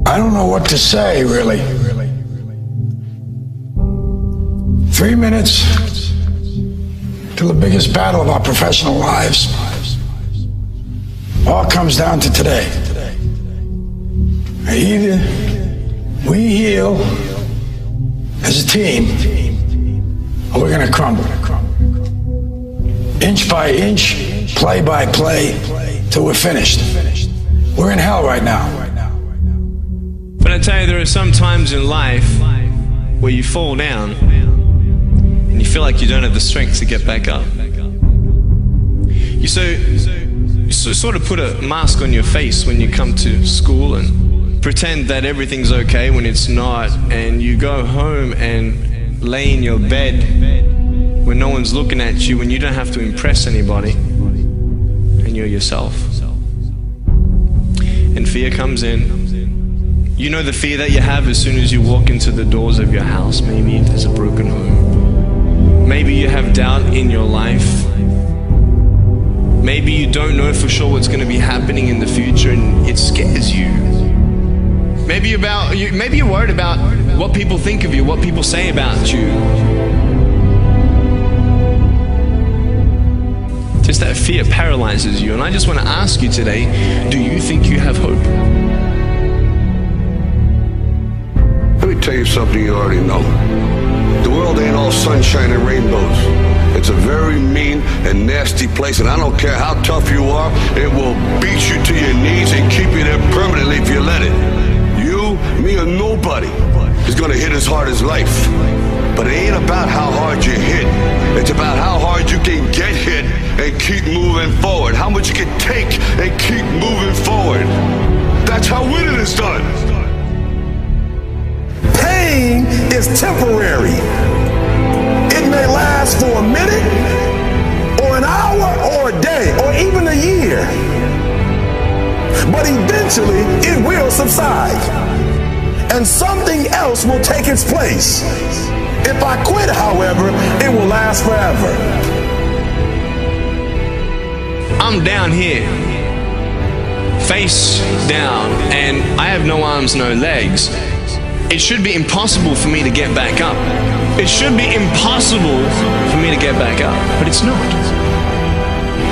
I don't know what to say, really. 3 minutes to the biggest battle of our professional lives. All comes down to today. Either we heal as a team, or we're gonna crumble. Inch by inch, play by play, till we're finished. We're in hell right now. But I tell you, there are some times in life where you fall down and you feel like you don't have the strength to get back up. You sort of put a mask on your face when you come to school and pretend that everything's okay when it's not, and you go home and lay in your bed when no one's looking at you, when you don't have to impress anybody, and you're yourself. And fear comes in. You know the fear that you have as soon as you walk into the doors of your house. Maybe there's a broken home. Maybe you have doubt in your life. Maybe you don't know for sure what's going to be happening in the future and it scares you. Maybe you're worried about what people think of you, what people say about you. Just that fear paralyzes you. And I just want to ask you today, do you think you have hope? Let me tell you something you already know. The world ain't all sunshine and rainbows. It's a very mean and nasty place, and I don't care how tough you are, it will beat you to your knees and keep you there permanently if you let it. You, me, or nobody is gonna hit as hard as life. But it ain't about how hard you hit. It's about how hard you can get hit and keep moving forward. How much you can take and keep moving forward. That's how winning is done. Pain is temporary. It may last for a minute, or an hour, or a day, or even a year. But eventually, it will subside, and something else will take its place. If I quit, however, it will last forever. I'm down here, face down, and I have no arms, no legs. It should be impossible for me to get back up. It should be impossible for me to get back up, but it's not.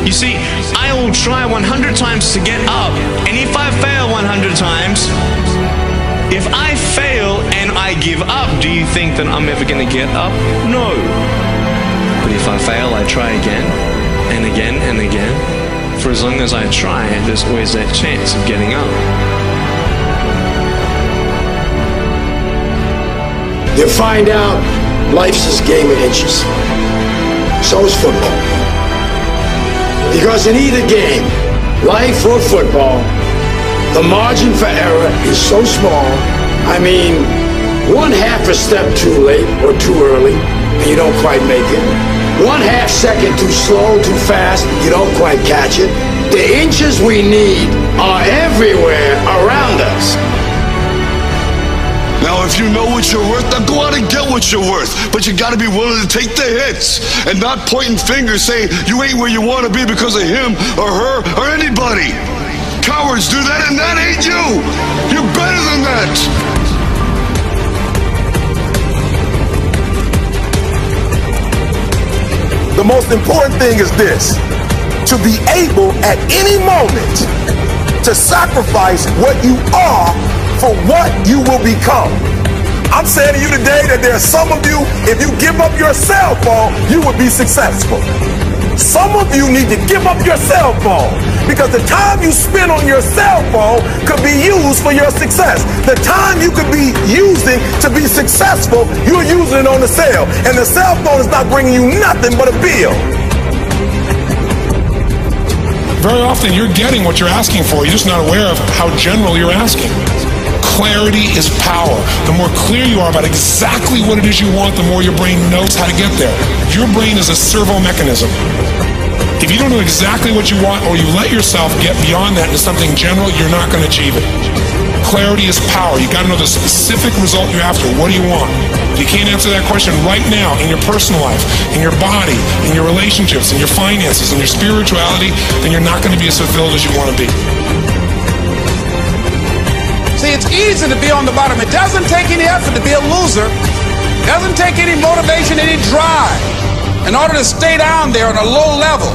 You see, I will try 100 times to get up, and if I fail 100 times, if I fail and I give up, do you think that I'm ever going to get up? No. But if I fail, I try again, and again, and again. For as long as I try, there's always that chance of getting up. You find out life's this game of inches. So is football. Because in either game, life or football, the margin for error is so small. I mean, 1/2 a step too late or too early, and you don't quite make it. 1/2 second too slow, too fast, you don't quite catch it. The inches we need are everywhere around us. Now, if you know what you're worth, then go out and get what you're worth. But you gotta be willing to take the hits and not pointing fingers saying you ain't where you wanna be because of him or her or anybody. Cowards do that, and that ain't you. You're better than that. The most important thing is this: to be able at any moment to sacrifice what you are for what you will become. I'm saying to you today that there are some of you, if you give up your cell phone, you would be successful. Some of you need to give up your cell phone, because the time you spend on your cell phone could be used for your success. The time you could be using to be successful, you're using it on the cell, and the cell phone is not bringing you nothing but a bill. Very often you're getting what you're asking for, you're just not aware of how general you're asking. Clarity is power. The more clear you are about exactly what it is you want, the more your brain knows how to get there. Your brain is a servo mechanism. If you don't know exactly what you want, or you let yourself get beyond that into something general, you're not going to achieve it. Clarity is power. You got to know the specific result you're after. What do you want? If you can't answer that question right now in your personal life, in your body, in your relationships, in your finances, in your spirituality, then you're not going to be as fulfilled as you want to be. See, it's easy to be on the bottom. It doesn't take any effort to be a loser. It doesn't take any motivation, any drive in order to stay down there on a low level.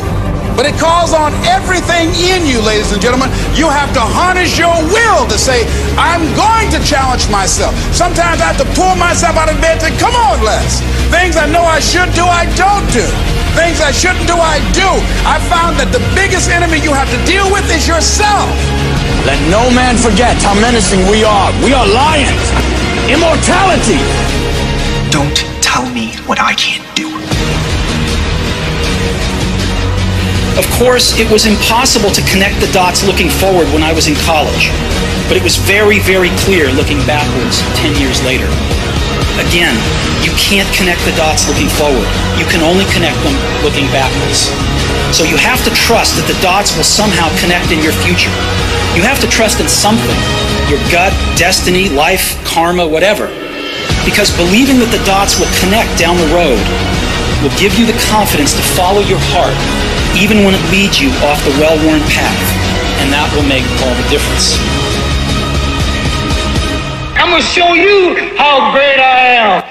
But it calls on everything in you, ladies and gentlemen. You have to harness your will to say, I'm going to challenge myself. Sometimes I have to pull myself out of bed and say, come on, Les. Things I know I should do, I don't do. Things I shouldn't do, I do. I found that the biggest enemy you have to deal with is yourself. Let no man forget how menacing we are. We are lions. Immortality. Don't tell me what I can't do. Of course, it was impossible to connect the dots looking forward when I was in college, but it was very, very clear looking backwards 10 years later. Again, you can't connect the dots looking forward. You can only connect them looking backwards. So you have to trust that the dots will somehow connect in your future. You have to trust in something, your gut, destiny, life, karma, whatever. Because believing that the dots will connect down the road will give you the confidence to follow your heart, even when it leads you off the well-worn path. And that will make all the difference. I'm gonna show you how great I am.